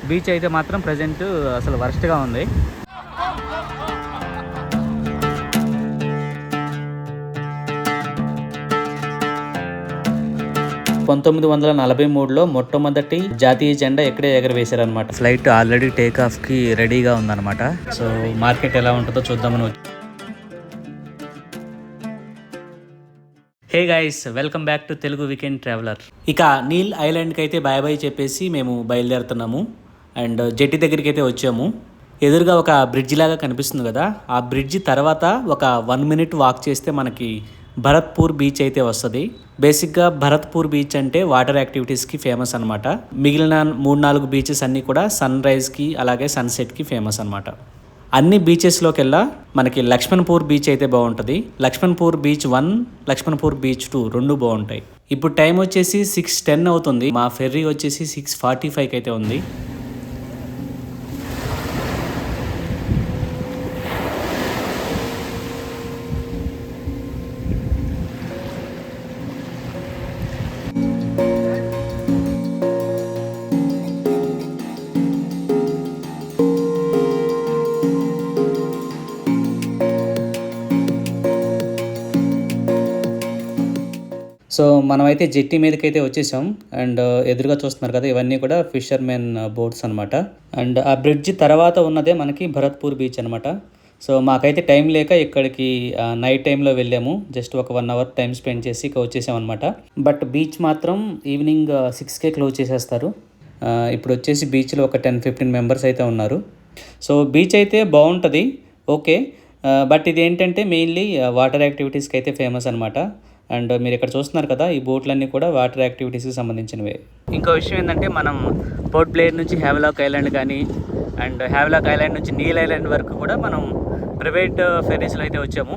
Beach అయితే మాత్రం present అసలు వరస్ట్గా ఉంది. 1943లో మొట్టమొదటి జాతీయ జెండా ఇక్కడే ఎగరవేశారనమాట. ఫ్లైట్ ఆల్రెడీ టేక్ ఆఫ్ కి రెడీగా ఉందన్నమాట. సో మార్కెట్ ఎలా ఉంటుందో చూద్దామని. Hey guys, welcome back to Telugu weekend traveller. ఇక నీల్ ఐలాండ్కి అయితే బాయ్ బాయ్ చెప్పేసి మేము బయలుదేరుతున్నాము. అండ్ జెట్టి దగ్గరికి అయితే వచ్చాము. ఎదురుగా ఒక బ్రిడ్జ్ లాగా కనిపిస్తుంది కదా, ఆ బ్రిడ్జ్ తర్వాత ఒక 1 minute వాక్ చేస్తే మనకి భరత్పూర్ బీచ్ అయితే వస్తుంది. బేసిక్గా భరత్పూర్ బీచ్ అంటే వాటర్ యాక్టివిటీస్కి ఫేమస్ అనమాట. మిగిలిన 3-4 బీచెస్ అన్నీ కూడా సన్ రైజ్కి అలాగే సన్సెట్కి ఫేమస్ అనమాట. అన్ని బీచెస్లోకెల్లా మనకి లక్ష్మణ్పూర్ బీచ్ అయితే బాగుంటుంది. లక్ష్మణ్పూర్ బీచ్ 1, లక్ష్మణ్పూర్ బీచ్ 2 రెండు బాగుంటాయి. ఇప్పుడు టైం వచ్చేసి 6:10 అవుతుంది. మా ఫెర్రీ వచ్చేసి 6:45 అయితే ఉంది. సో మనమైతే జెట్టి మీదకి అయితే వచ్చేసాం. అండ్ ఎదురుగా చూస్తున్నారు కదా, ఇవన్నీ కూడా ఫిషర్మెన్ బోట్స్ అనమాట. అండ్ ఆ బ్రిడ్జ్ తర్వాత ఉన్నదే మనకి భరత్పూర్ బీచ్ అనమాట. సో మాకైతే టైం లేక ఇక్కడికి నైట్ టైంలో వెళ్ళాము. జస్ట్ ఒక 1 hour టైం స్పెండ్ చేసి ఇక వచ్చేసాం అనమాట. బట్ బీచ్ మాత్రం ఈవినింగ్ 6కే క్లోజ్ చేసేస్తారు. ఇప్పుడు వచ్చేసి బీచ్లో ఒక 10-15 మెంబర్స్ అయితే ఉన్నారు. సో బీచ్ అయితే బాగుంటుంది, ఓకే. బట్ ఇది ఏంటంటే మెయిన్లీ వాటర్ యాక్టివిటీస్కి అయితే ఫేమస్ అనమాట. అండ్ మీరు ఇక్కడ చూస్తున్నారు కదా, ఈ బోట్లన్నీ కూడా వాటర్ యాక్టివిటీస్కి సంబంధించినవే. ఇంకో విషయం ఏంటంటే, మనం పోర్ట్ బ్లేర్ నుంచి హ్యావెలాక్ ఐలాండ్ కానీ అండ్ హ్యావెలాక్ ఐలాండ్ నుంచి నీల్ ఐలాండ్ వరకు కూడా మనం ప్రైవేట్ ఫెరీస్లో అయితే వచ్చాము.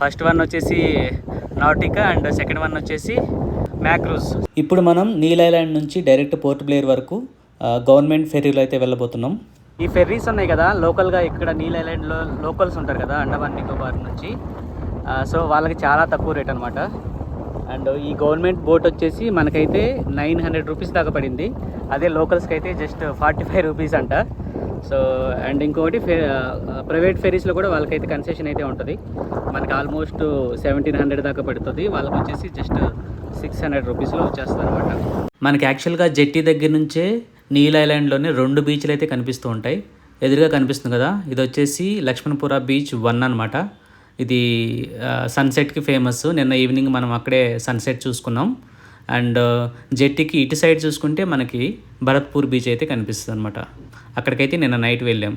ఫస్ట్ వన్ వచ్చేసి నాటికా అండ్ సెకండ్ వన్ వచ్చేసి మ్యాక్రూజ్. ఇప్పుడు మనం నీల్ ఐలాండ్ నుంచి డైరెక్ట్ పోర్ట్ బ్లేర్ వరకు గవర్నమెంట్ ఫెరీలో అయితే వెళ్ళబోతున్నాం. ఈ ఫెర్రీస్ ఉన్నాయి కదా, లోకల్గా ఇక్కడ నీల్ ఐలాండ్లో లోకల్స్ ఉంటారు కదా అండమాన్ నికోబార్ నుంచి. సో వాళ్ళకి చాలా తక్కువ రేట్ అనమాట. అండ్ ఈ గవర్నమెంట్ బోట్ వచ్చేసి మనకైతే 900 రూపీస్ దాకా పడింది. అదే లోకల్స్కి అయితే జస్ట్ 45 రూపీస్ అంట. సో అండ్ ఇంకొకటి ప్రైవేట్ ఫెరీస్లో కూడా వాళ్ళకైతే కన్సెషన్ అయితే ఉంటుంది. మనకి ఆల్మోస్ట్ 1700 దాకా పడుతుంది. వాళ్ళకి వచ్చేసి జస్ట్ 600 రూపీస్లో వచ్చేస్తుంది అనమాట. మనకి యాక్చువల్గా జెట్టి దగ్గర నుంచే నీల్ ఐలాండ్లోనే 2 బీచ్లు అయితే కనిపిస్తూ ఉంటాయి. ఎదురుగా కనిపిస్తుంది కదా, ఇది వచ్చేసి లక్ష్మణపుర బీచ్ 1 అనమాట. ఇది సన్సెట్కి ఫేమస్. నిన్న ఈవినింగ్ మనం అక్కడే సన్సెట్ చూసుకున్నాం. అండ్ జెట్టీకి ఇటు సైడ్ చూసుకుంటే మనకి భరత్పూర్ బీచ్ అయితే కనిపిస్తుంది అనమాట. అక్కడికైతే నిన్న నైట్ వెళ్ళాం.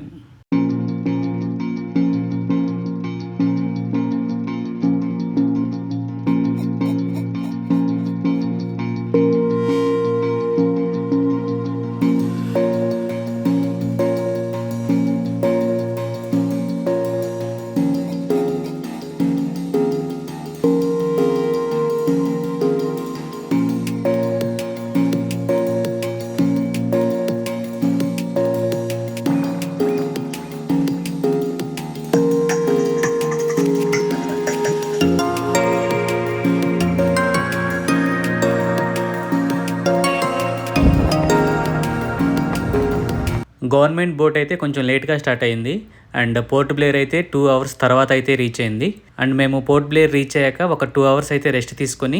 గవర్నమెంట్ బోట్ అయితే కొంచెం లేట్గా స్టార్ట్ అయింది. అండ్ పోర్ట్ బ్లేర్ అయితే 2 hours తర్వాత అయితే రీచ్ అయింది. అండ్ మేము పోర్ట్ బ్లేర్ రీచ్ అయ్యాక ఒక 2 hours అయితే రెస్ట్ తీసుకొని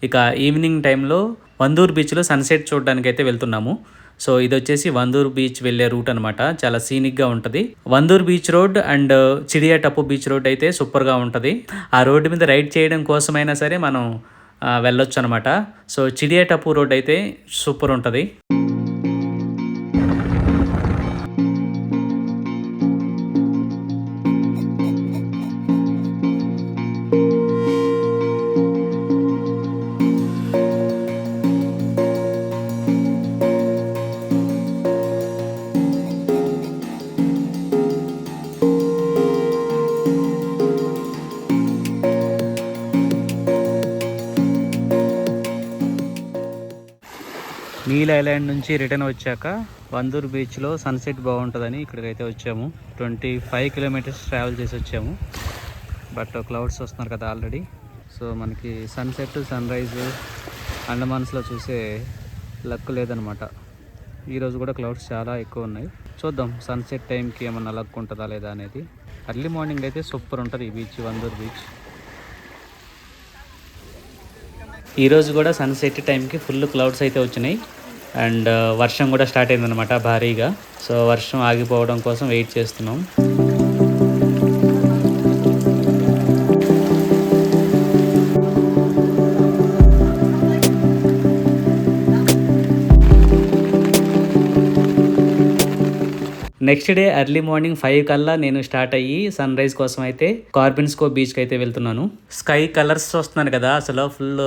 ఇక ఈవినింగ్ టైంలో వందూర్ బీచ్లో సన్సెట్ చూడడానికి అయితే వెళ్తున్నాము. సో ఇది వచ్చేసి వందూర్ బీచ్ వెళ్ళే రూట్ అనమాట. చాలా సీనిక్గా ఉంటుంది. Wandoor beach road and Chidiya Tapu beach road అయితే సూపర్గా ఉంటుంది. ఆ రోడ్డు మీద రైడ్ చేయడం కోసమైనా సరే మనం వెళ్ళొచ్చు అనమాట. సో చిడియా టప్పు రోడ్ అయితే సూపర్ ఉంటుంది. నీల్ ఐలాండ్ నుంచి రిటర్న్ వచ్చాక వందూర్ బీచ్లో సన్సెట్ బాగుంటుందని ఇక్కడికైతే వచ్చాము. 25 kilometers ట్రావెల్ చేసి వచ్చాము. బట్ క్లౌడ్స్ వస్తున్నారు కదా ఆల్రెడీ. సో మనకి సన్సెట్ సన్ రైజ్ అండమాన్స్లో చూసే లక్ లేదనమాట. ఈరోజు కూడా క్లౌడ్స్ చాలా ఎక్కువ ఉన్నాయి. చూద్దాం సన్సెట్ టైంకి ఏమన్నా లక్ ఉంటుందా లేదా అనేది. అర్లీ మార్నింగ్ అయితే సూపర్ ఉంటుంది ఈ బీచ్, వందూర్ బీచ్. ఈరోజు కూడా సన్సెట్ టైంకి ఫుల్ క్లౌడ్స్ అయితే వచ్చినాయి అండ్ వర్షం కూడా స్టార్ట్ అయిందనమాట భారీగా. సో వర్షం ఆగిపోవడం కోసం వెయిట్ చేస్తున్నాం. నెక్స్ట్ డే ఎర్లీ మార్నింగ్ 5 కల్లా నేను స్టార్ట్ అయ్యి సన్ రైజ్ కోసం అయితే కార్బిన్స్కో బీచ్కి అయితే వెళ్తున్నాను. స్కై కలర్స్ చూస్తున్నాను కదా, అసలు ఫుల్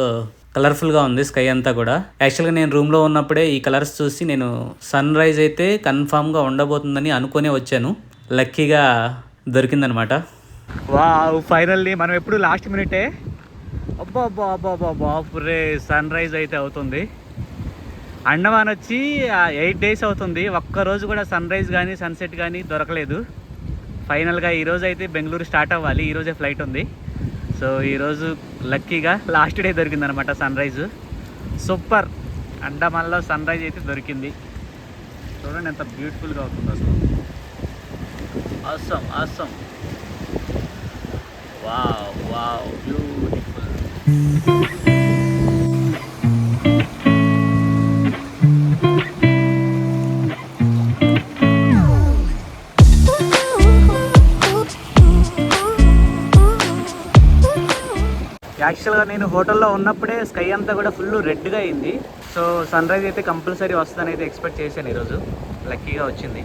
కలర్ఫుల్గా ఉంది స్కై అంతా కూడా. యాక్చువల్గా నేను రూమ్లో ఉన్నప్పుడే ఈ కలర్స్ చూసి నేను సన్ రైజ్ అయితే కన్ఫామ్గా ఉండబోతుందని అనుకునే వచ్చాను. లక్కీగా దొరికిందనమాట. వావ్, ఫైనల్లీ మనం ఎప్పుడు లాస్ట్ మినిటే. అబ్బా అబ్బా అబ్బా అబ్బా బాపురే, సన్ రైజ్ అయితే అవుతుంది. అండమాన్ వచ్చి 8 డేస్ అవుతుంది, ఒక్కరోజు కూడా సన్ రైజ్ కానీ సన్సెట్ కానీ దొరకలేదు. ఫైనల్గా ఈరోజు అయితే బెంగళూరు స్టార్ట్ అవ్వాలి, ఈరోజే ఫ్లైట్ ఉంది. సో ఈరోజు లక్కీగా లాస్ట్ డే దొరికిందనమాట సన్ రైజ్. సూపర్, అండమాన్లో సన్ రైజ్ అయితే దొరికింది. చూడండి ఎంత బ్యూటిఫుల్గా అవుతుంది అసలు. Awesome awesome, wow wow, beautiful. యాక్చువల్గా నేను హోటల్లో ఉన్నప్పుడే స్కై అంతా కూడా ఫుల్ రెడ్గా అయింది. సో సన్ రైజ్ అయితే కంపల్సరీ వస్తుందని అయితే ఎక్స్పెక్ట్ చేశాను ఈరోజు. లక్కీగా వచ్చింది.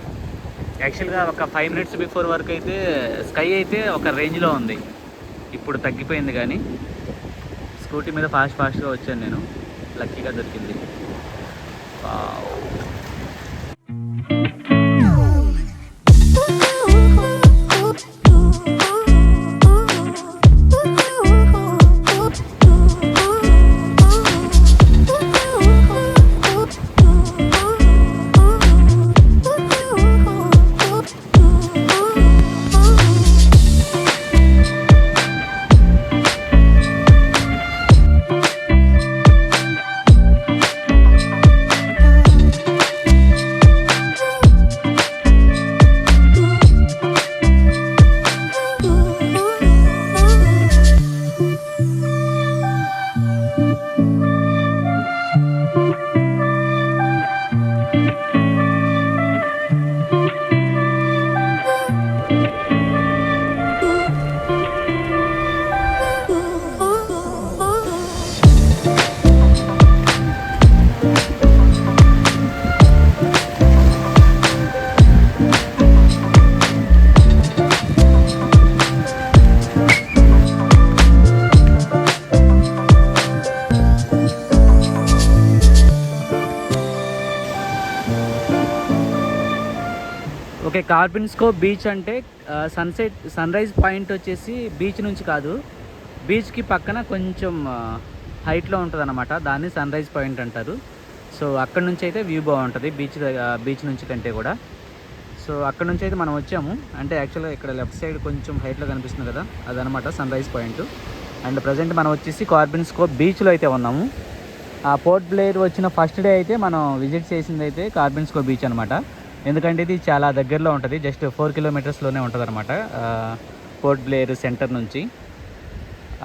యాక్చువల్గా ఒక 5 మినిట్స్ బిఫోర్ వరకు అయితే స్కై అయితే ఒక రేంజ్లో ఉంది, ఇప్పుడు తగ్గిపోయింది. కానీ స్కూటీ మీద ఫాస్ట్గా వచ్చాను నేను, లక్కీగా దొరికింది. ఓకే, కార్బిన్స్కో బీచ్ అంటే సన్ రైజ్ పాయింట్ వచ్చేసి బీచ్ నుంచి కాదు, బీచ్కి పక్కన కొంచెం హైట్లో ఉంటుంది అనమాట. దాన్ని సన్ రైజ్ పాయింట్ అంటారు. సో అక్కడ నుంచి అయితే వ్యూ బాగుంటుంది బీచ్ నుంచి కంటే కూడా. సో అక్కడ నుంచి అయితే మనం వచ్చాము. అంటే యాక్చువల్గా ఇక్కడ లెఫ్ట్ సైడ్ కొంచెం హైట్లో కనిపిస్తుంది కదా, అదనమాట sunrise point. And present మనం వచ్చేసి కార్బిన్స్కో బీచ్లో అయితే ఉన్నాము. ఆ పోర్ట్ బ్లేర్ వచ్చిన ఫస్ట్ డే అయితే మనం విజిట్ చేసింది అయితే కార్బిన్స్కో బీచ్ అనమాట. ఎందుకంటే ఇది చాలా దగ్గరలో ఉంటుంది, జస్ట్ 4 కిలోమీటర్స్లోనే ఉంటుంది అనమాట పోర్ట్ బ్లేర్ సెంటర్ నుంచి.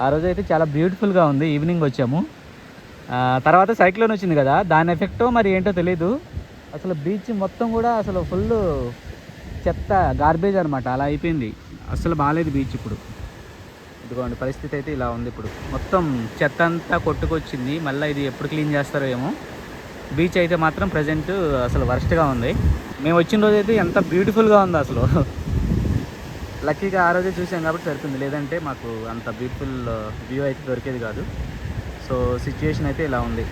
ఆ రోజు అయితే చాలా బ్యూటిఫుల్గా ఉంది. ఈవినింగ్ వచ్చాము. తర్వాత సైక్లోన్ వచ్చింది కదా, దాని ఎఫెక్టో మరి ఏంటో తెలీదు, అసలు బీచ్ మొత్తం కూడా అసలు ఫుల్ చెత్త, గార్బేజ్ అనమాట. అలా అయిపోయింది, అసలు బాగాలేదు బీచ్. ఇప్పుడు ఇదిగోండి పరిస్థితి అయితే ఇలా ఉంది. ఇప్పుడు మొత్తం చెత్త అంతా కొట్టుకొచ్చింది. మళ్ళీ ఇది ఎప్పుడు క్లీన్ చేస్తారో ఏమో. బీచ్ అయితే మాత్రం ప్రజెంట్ అసలు వర్స్ట్గా ఉంది. మేము వచ్చిన రోజు అయితే ఎంత బ్యూటిఫుల్గా ఉందో అసలు. లక్కీగా ఆ రోజే చూసాం కాబట్టి సరిపోయింది, లేదంటే మాకు అంత బ్యూటిఫుల్ వ్యూ అయితే దొరికేది కాదు. సో సిచ్యుయేషన్ అయితే ఇలా ఉంది.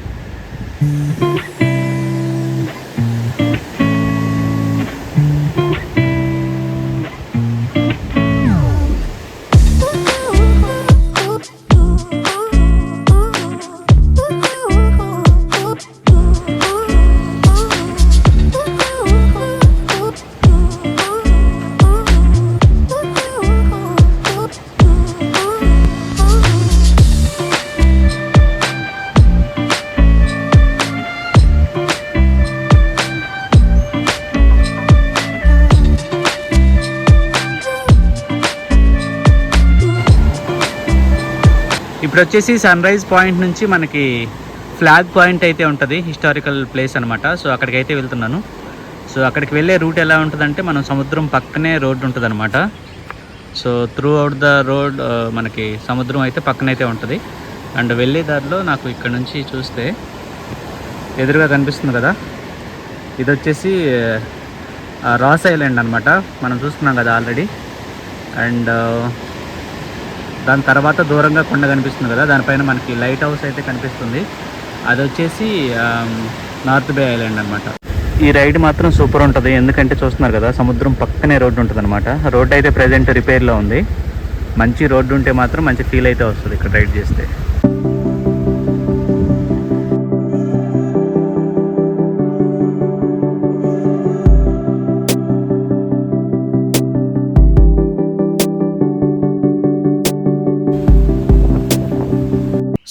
ఇప్పుడు వచ్చేసి సన్ రైజ్ పాయింట్ నుంచి మనకి ఫ్లాగ్ పాయింట్ అయితే ఉంటుంది, హిస్టారికల్ ప్లేస్ అనమాట. సో అక్కడికి అయితే వెళ్తున్నాను. సో అక్కడికి వెళ్ళే రూట్ ఎలా ఉంటుందంటే మనం సముద్రం పక్కనే రోడ్డు ఉంటుంది అనమాట. So through out the road మనకి సముద్రం అయితే పక్కనైతే ఉంటుంది. అండ్ వెళ్ళే దారిలో నాకు ఇక్కడ నుంచి చూస్తే ఎదురుగా కనిపిస్తుంది కదా, ఇది వచ్చేసి రాస్ ఐలాండ్ అనమాట. మనం చూస్తున్నాం కదా ఆల్రెడీ. అండ్ దాని తర్వాత దూరంగా కొండ కనిపిస్తుంది కదా, దానిపైన మనకి లైట్ హౌస్ అయితే కనిపిస్తుంది. అది వచ్చేసి నార్త్ బే ఐలాండ్ అనమాట. ఈ రైడ్ మాత్రం సూపర్ ఉంటుంది, ఎందుకంటే చూస్తున్నారు కదా సముద్రం పక్కనే రోడ్డు ఉంటుంది అనమాట. రోడ్డు అయితే ప్రజెంట్ రిపేర్లో ఉంది. మంచి రోడ్డు ఉంటే మాత్రం మంచి ఫీల్ అయితే వస్తుంది ఇక్కడ రైడ్ చేస్తే.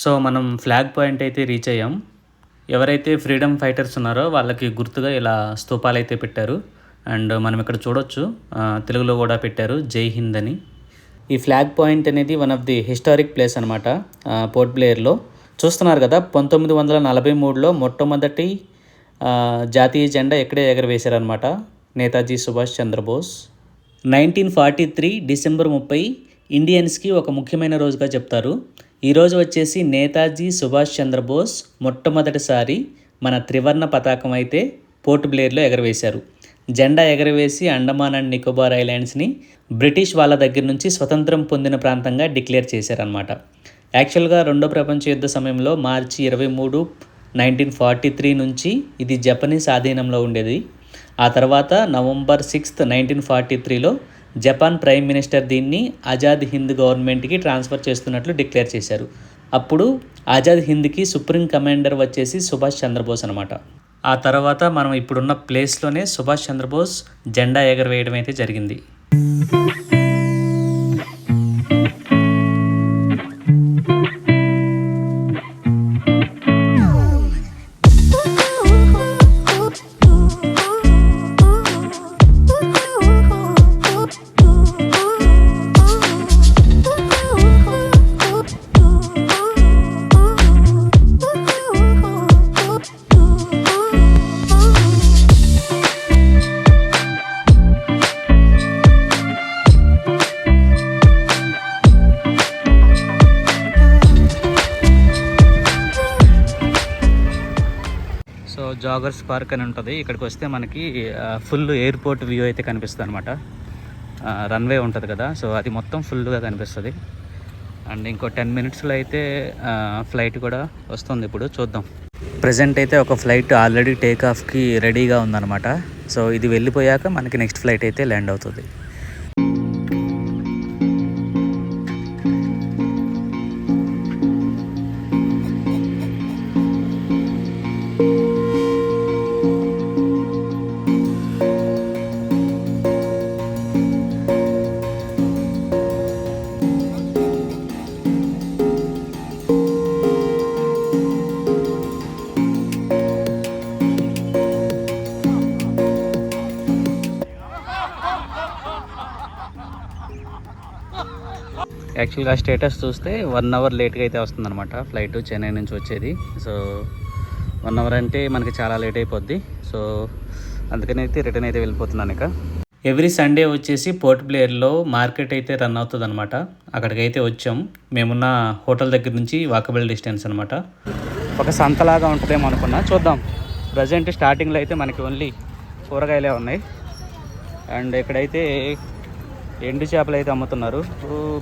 సో మనం ఫ్లాగ్ పాయింట్ అయితే రీచ్ అయ్యాం. ఎవరైతే ఫ్రీడమ్ ఫైటర్స్ ఉన్నారో వాళ్ళకి గుర్తుగా ఇలా స్తూపాలు అయితే పెట్టారు. అండ్ మనం ఇక్కడ చూడొచ్చు, తెలుగులో కూడా పెట్టారు జై హింద్ అని. ఈ ఫ్లాగ్ పాయింట్ అనేది one of the historic place అనమాట పోర్ట్ బ్లేయర్లో. చూస్తున్నారు కదా, 1943లో మొట్టమొదటి జాతీయ జెండా ఇక్కడే ఎగరవేశారనమాట నేతాజీ సుభాష్ చంద్రబోస్. 1943 డిసెంబర్ 30 ఇండియన్స్కి ఒక ముఖ్యమైన రోజుగా చెప్తారు. ఈరోజు వచ్చేసి నేతాజీ సుభాష్ చంద్రబోస్ మొట్టమొదటిసారి మన త్రివర్ణ పతాకం అయితే పోర్ట్ బ్లేయర్లో ఎగరవేశారు. జెండా ఎగరవేసి అండమాన్ అండ్ నికోబార్ ఐలాండ్స్ని బ్రిటిష్ వాళ్ళ దగ్గర నుంచి స్వతంత్రం పొందిన ప్రాంతంగా డిక్లేర్ చేశారనమాట. యాక్చువల్గా రెండో ప్రపంచ యుద్ధ సమయంలో మార్చి 23, 1943 నుంచి ఇది జపనీస్ ఆధీనంలో ఉండేది. ఆ తర్వాత నవంబర్ 6, 1943లో జపాన్ ప్రైమ్ మినిస్టర్ దీన్ని ఆజాద్ హింద్ గవర్నమెంట్కి ట్రాన్స్ఫర్ చేస్తున్నట్లు డిక్లేర్ చేశారు. అప్పుడు ఆజాద్ హింద్కి సుప్రీం కమాండర్ వచ్చేసి సుభాష్ చంద్రబోస్ అనమాట. ఆ తర్వాత మనం ఇప్పుడున్న ప్లేస్లోనే సుభాష్ చంద్రబోస్ జెండా ఎగరవేయడం అయితే జరిగింది. సో జాగర్స్ పార్క్ అని ఉంటుంది. ఇక్కడికి వస్తే మనకి ఫుల్ ఎయిర్పోర్ట్ వ్యూ అయితే కనిపిస్తుంది అనమాట. రన్వే ఉంటుంది కదా, సో అది మొత్తం ఫుల్గా కనిపిస్తుంది. అండ్ ఇంకో 10 మినిట్స్లో అయితే ఫ్లైట్ కూడా వస్తుంది. ఇప్పుడు చూద్దాం. ప్రజెంట్ అయితే ఒక ఫ్లైట్ ఆల్రెడీ టేక్ ఆఫ్కి రెడీగా ఉందన్నమాట. సో ఇది వెళ్ళిపోయాక మనకి నెక్స్ట్ ఫ్లైట్ అయితే ల్యాండ్ అవుతుంది. యాక్చువల్గా స్టేటస్ చూస్తే 1 అవర్ లేట్గా అయితే వస్తుందన్నమాట ఫ్లైట్ చెన్నై నుంచి వచ్చేది. సో 1 అవర్ అంటే మనకి చాలా లేట్ అయిపోద్ది. సో అందుకని అయితే రిటర్న్ అయితే వెళ్ళిపోతున్నాను. ఇక ఎవ్రీ సండే వచ్చేసి పోర్ట్ బ్లేయర్లో మార్కెట్ అయితే రన్ అవుతుంది అనమాట. అక్కడికైతే వచ్చాం. మేమున్న హోటల్ దగ్గర నుంచి వాకబుల్ డిస్టెన్స్ అనమాట. ఒక సంతలాగా ఉంటుందేమో అనుకున్నా, చూద్దాం. ప్రజెంట్ స్టార్టింగ్లో అయితే మనకి ఓన్లీ కూరగాయలే ఉన్నాయి. అండ్ ఇక్కడైతే ఎండు చేపలు అయితే అమ్ముతున్నారు.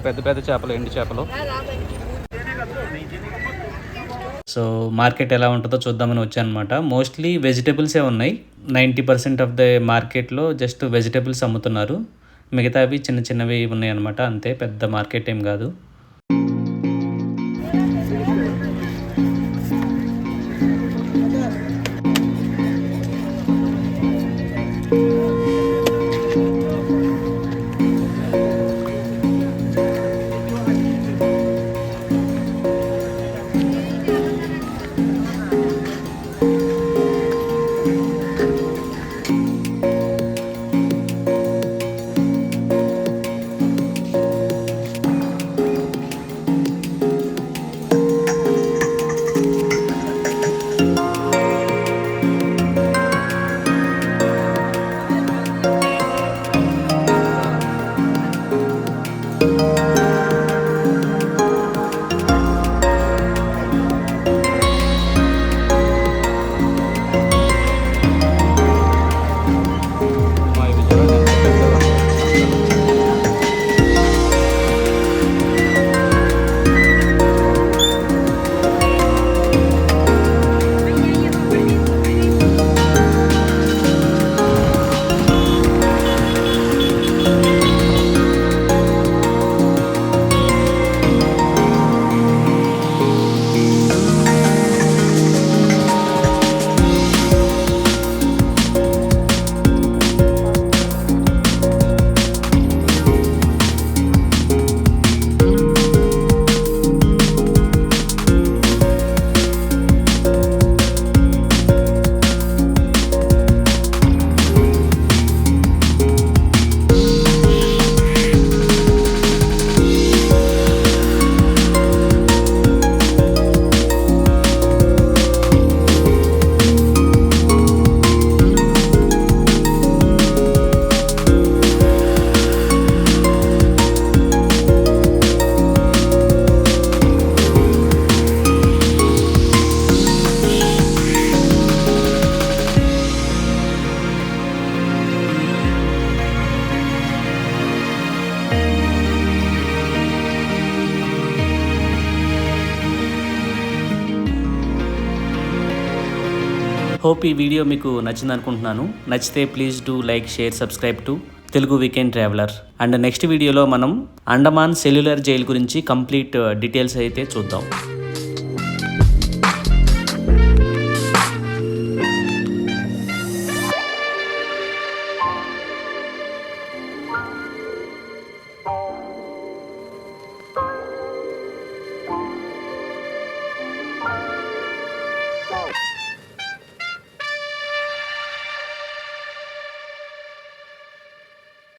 పెద్ద పెద్ద చేపలు, ఎండు చేపలు. సో మార్కెట్ ఎలా ఉంటుందో చూద్దామని వచ్చాను అనమాట. మోస్ట్లీ వెజిటేబుల్సే ఉన్నాయి. 90% ఆఫ్ ద మార్కెట్లో జస్ట్ వెజిటేబుల్స్ అమ్ముతున్నారు. మిగతావి చిన్న చిన్నవి ఉన్నాయి అనమాట. అంతే, పెద్ద మార్కెట్ ఏం కాదు. హోప్ ఈ వీడియో మీకు నచ్చింది అనుకుంటున్నాను. నచ్చితే please do like, share, subscribe to Telugu weekend traveller. And next వీడియోలో మనం అండమాన్ సెల్యులర్ జైల్ గురించి కంప్లీట్ డీటెయిల్స్ అయితే చూద్దాం.